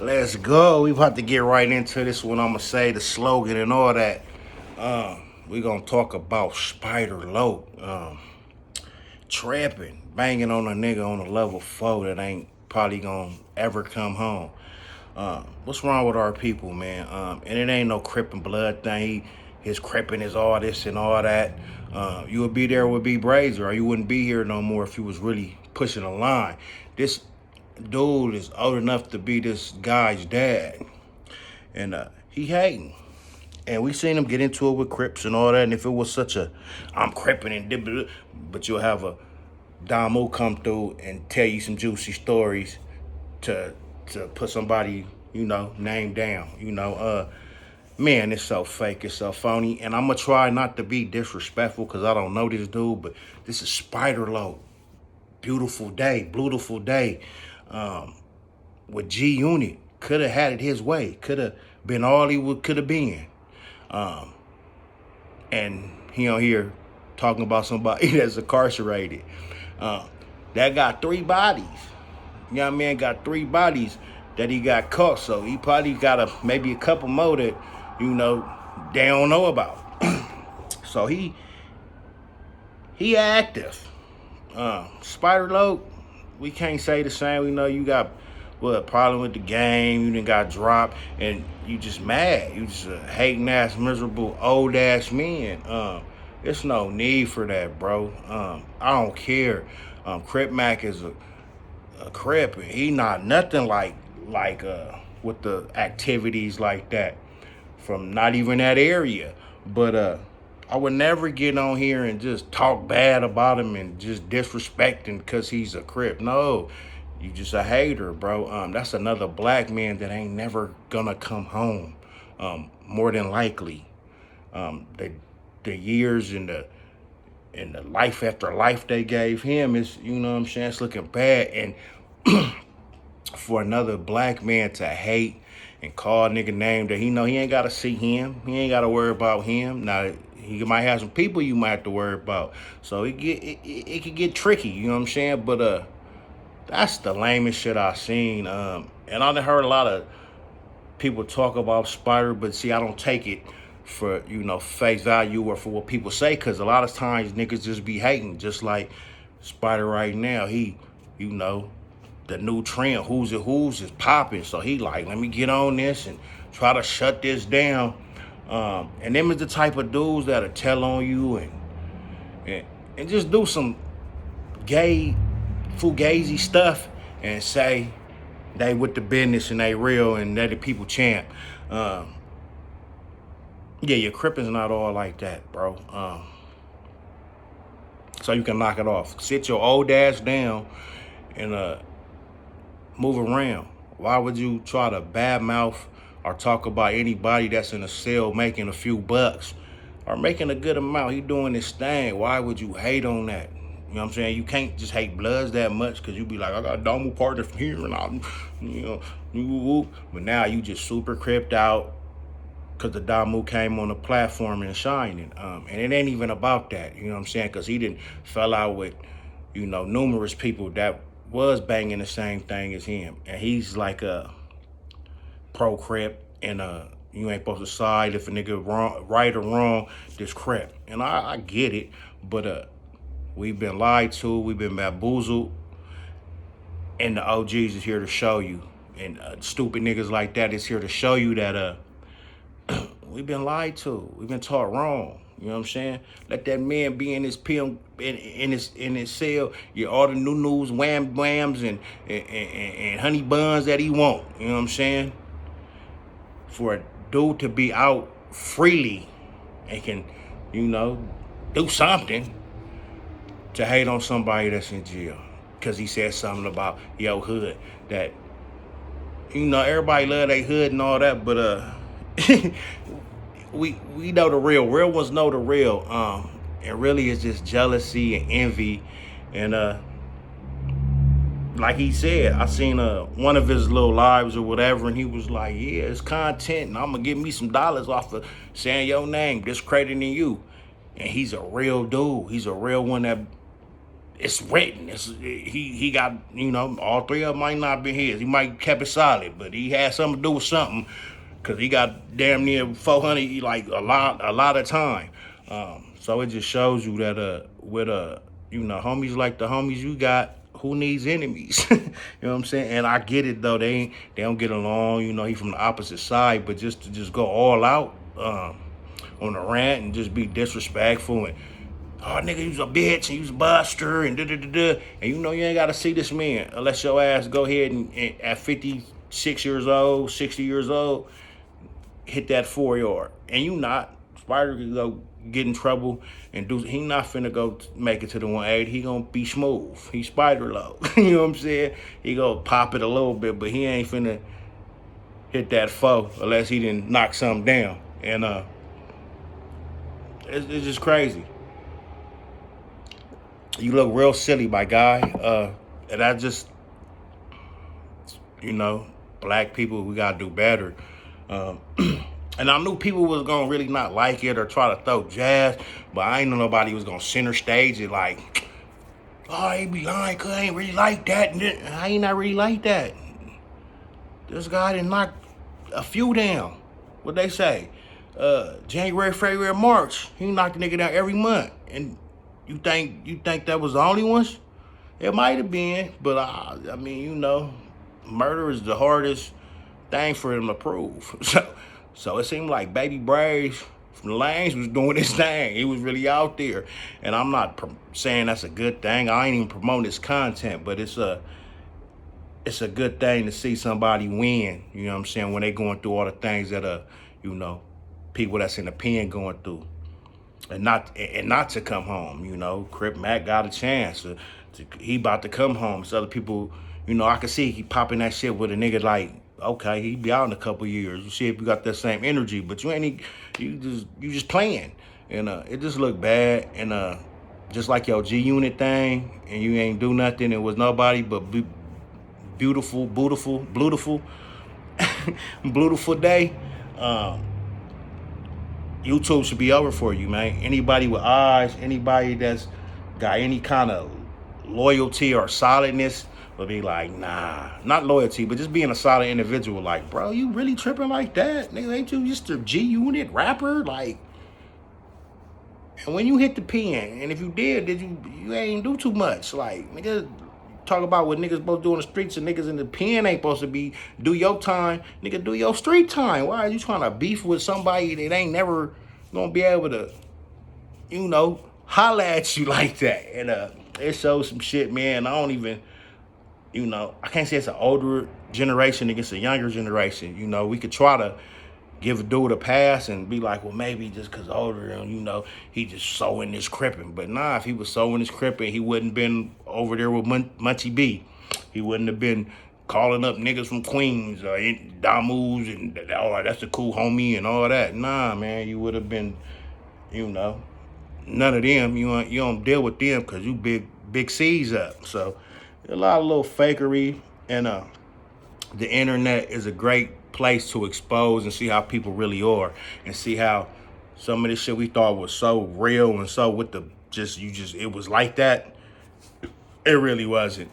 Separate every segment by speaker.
Speaker 1: Let's go. We about to get right into this one. I'm gonna say the slogan and all that. We gonna talk about Spider Loc. Trapping, banging on a nigga on a level 4 that ain't probably gonna ever come home. What's wrong with our people, man? And it ain't no Crip and Blood thing. His cripping is all this and all that. You would be there with B Brazer, or you wouldn't be here no more if you was really pushing a line. This dude is old enough to be this guy's dad, and he hating. And we seen him get into it with Crips and all that. And if it was such a, I'm cripping and but you'll have a Damu come through and tell you some juicy stories to put somebody, name down. Man, it's so fake, it's so phony. And I'm gonna try not to be disrespectful because I don't know this dude, but this is Spider Loc. Beautiful day. With G Unit. Could have had it his way. Could have been all he could have been. And he on here talking about somebody that's incarcerated. That got 3 bodies. Young man got 3 bodies that he got caught. So he probably got maybe a couple more that, they don't know about. So he active. Spider Loc, we can't say the same. We know you got a problem with the game. You done got dropped, and you just mad. You just a hating ass, miserable, old ass man. There's no need for that, bro. I don't care. Crip Mac is a Crip, and he not nothing like with the activities like that from not even that area. But I would never get on here and just talk bad about him and just disrespect him because he's a Crip. No, you just a hater, bro. That's another black man that ain't never gonna come home, more than likely. The years and the life after life they gave him is, it's looking bad. And for another black man to hate and call a nigga name that he ain't gotta see him, he ain't gotta worry about him. Now he might have some people you might have to worry about, so it could get tricky. You know what I'm saying? But that's the lamest shit I've seen. And I done heard a lot of people talk about Spider, but see, I don't take it for face value or for what people say, because a lot of times niggas just be hating, just like Spider right now. He, the new trend, who's is popping. So he like, let me get on this and try to shut this down. And them is the type of dudes that'll tell on you and just do some gay, fugazi stuff and say they with the business and they real and they the people champ. Yeah, your cripping's not all like that, bro. So you can knock it off. Sit your old ass down and move around. Why would you try to badmouth or talk about anybody that's in a cell making a few bucks or making a good amount? He doing his thing. Why would you hate on that? You know what I'm saying? You can't just hate Bloods that much because you be like, I got a Domo partner from here and I'm, but now you just super cripped out because the Damu came on the platform and shining. And it ain't even about that, you know what I'm saying? Because he didn't fell out with, numerous people that was banging the same thing as him. And he's like a pro Crip, and you ain't supposed to side if a nigga right or wrong, this Crip. And I get it, but we've been lied to, we've been bamboozled, and the OGs is here to show you. And stupid niggas like that is here to show you that we've been lied to, we've been taught wrong. You know what I'm saying? Let that man be in his film, in his cell. Get all the new news, whams and honey buns that he want. You know what I'm saying? For a dude to be out freely and can, do something to hate on somebody that's in jail because he said something about your hood that, everybody love their hood and all that, but we know the real ones know the real. And really it's just jealousy and envy. And like he said, I seen one of his little lives or whatever, and he was like, yeah, it's content and I'm gonna get me some dollars off of saying your name, discrediting you. And he's a real dude. He's a real one that it's written. He got, all three of them might not be his. He might kept it solid, but he had something to do with something, because he got damn near 400, like a lot of time. So it just shows you that with homies like the homies you got, who needs enemies? You know what I'm saying? And I get it though. They don't get along. He from the opposite side, but just to go all out on a rant and just be disrespectful and, oh, nigga, you was a bitch and you was a buster and da-da-da-da. And you ain't got to see this man unless your ass go ahead and at 56 years old, 60 years old, hit that 4-yard. And you not. Spider could go get in trouble and he not finna go make it to the 180. He gonna be smooth. He Spider low. You know what I'm saying? He gonna pop it a little bit, but he ain't finna hit that 4 unless he didn't knock something down. And it's just crazy. You look real silly, my guy. And I just, black people, we gotta do better. And I knew people was gonna really not like it or try to throw jazz, but I ain't know nobody was gonna center stage it like, oh, he be lying, cause I ain't really like that. And I ain't not really like that. This guy done knocked a few down. What they say? January, February, March. He knocked a nigga down every month. And you think that was the only ones? It might have been, but I mean, murder is the hardest thing for him to prove. So it seemed like Baby Braves from the Lanes was doing his thing. He was really out there. And I'm not saying that's a good thing. I ain't even promoting his content, but it's a good thing to see somebody win, you know what I'm saying, when they going through all the things that people that's in the pen going through. And not to come home, Crip Mac got a chance. He about to come home. So other people, I can see he popping that shit with a nigga like, okay, he be out in a couple years. You see if you got that same energy, but you just playing. And it just looked bad. And just like your G-Unit thing, and you ain't do nothing, it was nobody but beautiful day. YouTube should be over for you, man. Anybody with eyes, anybody that's got any kind of loyalty or solidness will be like, nah, not loyalty, but just being a solid individual. Like, bro, you really tripping like that? Nigga, ain't you just a G-Unit rapper? Like, and when you hit the pen, and if you did you ain't do too much. Like, nigga, talk about what niggas supposed to do in the streets, and niggas in the pen ain't supposed to do your time. Nigga, do your street time. Why are you trying to beef with somebody that ain't never gonna be able to, holla at you like that? And it shows some shit, man. I don't even, I can't say it's an older generation against a younger generation. We could try to give a dude a pass and be like, well, maybe just because older, and he just so in this crippin'. But nah, if he was so in this crippin', he wouldn't been over there with Munchie B. He wouldn't have been calling up niggas from Queens or Damus and, oh, that's a cool homie and all that. Nah, man, you would have been, none of them. You don't deal with them because you big C's up. So a lot of little fakery, and the internet is a great place to expose and see how people really are, and see how some of this shit we thought was so real and so with the it was like that. It really wasn't.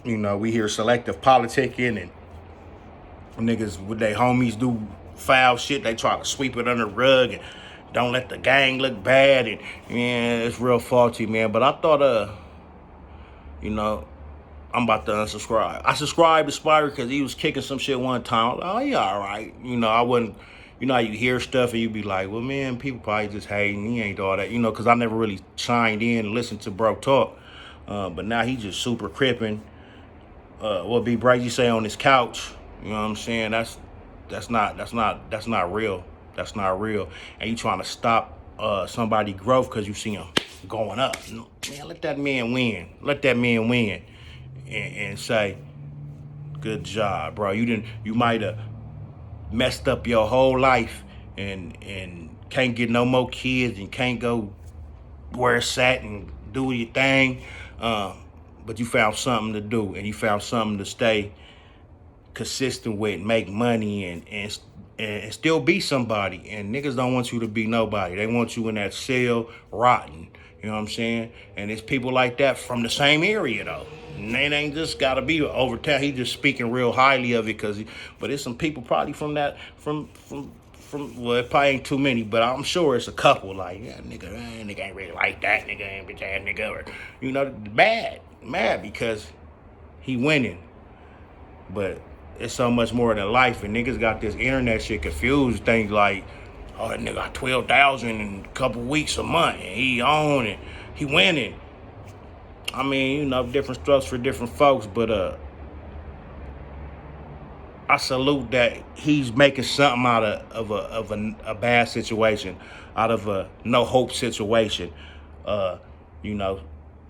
Speaker 1: We hear selective politicking and niggas with their homies do foul shit. They try to sweep it under the rug and don't let the gang look bad, and man, it's real faulty, man. But I thought I'm about to unsubscribe. I subscribed to Spider because he was kicking some shit one time. Oh, yeah, all right. I wasn't, how you hear stuff and you be like, well, man, people probably just hating. He ain't all that, because I never really chimed in and listened to bro talk. But now he just super cripping. What B Brady say on his couch, you know what I'm saying? That's not real. That's not real. And you trying to stop somebody growth because you see him going up. Man, let that man win. Let that man win. And say, good job, bro. You might have messed up your whole life and can't get no more kids and can't go where it's at and do your thing. But you found something to do, and you found something to stay consistent with, make money and still be somebody. And niggas don't want you to be nobody. They want you in that cell rotting. You know what I'm saying? And it's people like that from the same area though. And it ain't just gotta be over town. He just speaking real highly of it but it's some people probably from well, it probably ain't too many, but I'm sure it's a couple like, yeah, nigga ain't really like that, nigga ain't bitch ass nigga, or, you know, mad because he winning. But it's so much more than life, and niggas got this internet shit confused. Things like, oh, that nigga got 12,000 in a couple weeks, a month, and he on and he winning. I mean, you know, different strokes for different folks, but I salute that he's making something out of a bad situation, out of a no hope situation. You know,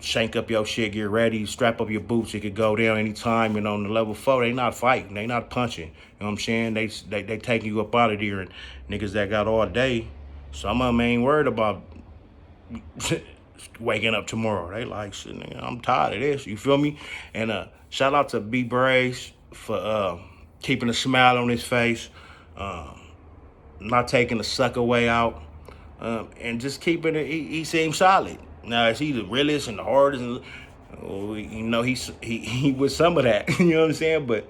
Speaker 1: shank up your shit, get ready, strap up your boots. It could go down anytime. And on the level 4, they not fighting, they not punching. You know what I'm saying? They taking you up out of there, and niggas that got all day, some of them ain't worried about waking up tomorrow. They like, shit, nigga, I'm tired of this. You feel me? And shout out to B Braves for keeping a smile on his face, not taking the sucker way out, and just keeping it. He seems solid. Now, is he the realest and the hardest? And, you know, he was some of that. You know what I'm saying? But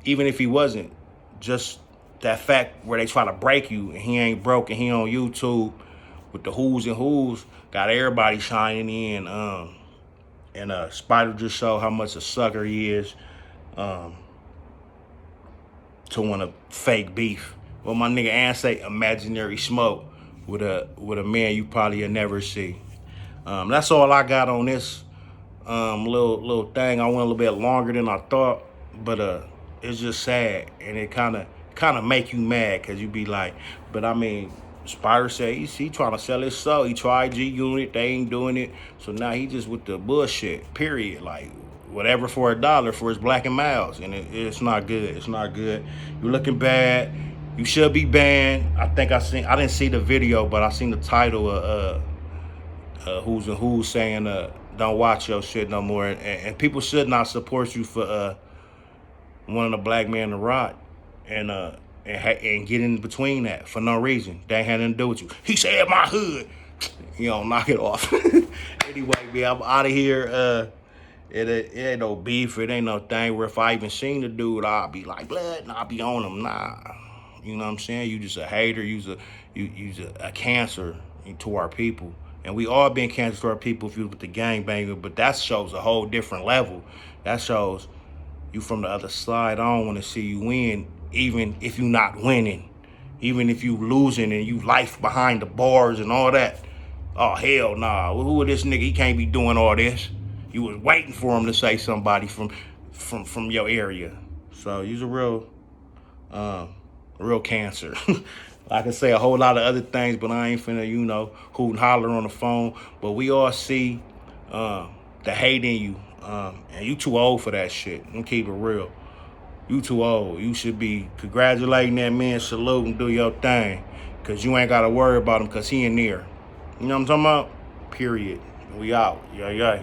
Speaker 1: even if he wasn't, just that fact where they try to break you and he ain't broke and he on YouTube with the who's and who's, got everybody shining in. And Spider just showed how much a sucker he is. To want to fake beef. Well, my nigga Ann say imaginary smoke with a man you probably will never see. That's all I got on this little thing. I went a little bit longer than I thought, but it's just sad, and it kind of make you mad because you be like, but I mean, Spider said he trying to sell his soul. He tried G Unit, they ain't doing it, so now he just with the bullshit. Period. Like, whatever for $1 for his Black and Milds, and it's not good. It's not good. You're looking bad. You should be banned. I didn't see the video, but I seen the title of Who's and Who's saying don't watch your shit no more, and people should not support you for wanting a black man to rot and get in between that for no reason. They ain't had nothing to do with you. He said my hood. You know, knock it off. Anyway, man, I'm out of here. It ain't no beef. It ain't no thing where if I even seen the dude, I'll be like, blood, and I'll be on him. Nah, you know what I'm saying? You just a hater. You's a cancer to our people. And we all been cancer to our people if you with the gangbanger, but that shows a whole different level. That shows you from the other side. I don't want to see you win, even if you not winning. Even if you losing and you life behind the bars and all that. Oh, hell nah. Who is this nigga? He can't be doing all this. You was waiting for him to say somebody from your area. So you's a real cancer. I can say a whole lot of other things, but I ain't finna, you know, hoot and holler on the phone. But we all see the hate in you. And you too old for that shit. I'm keep it real. You too old. You should be congratulating that man, salute and do your thing. Cause you ain't gotta worry about him cause he in there. You know what I'm talking about? Period. We out. Yeah.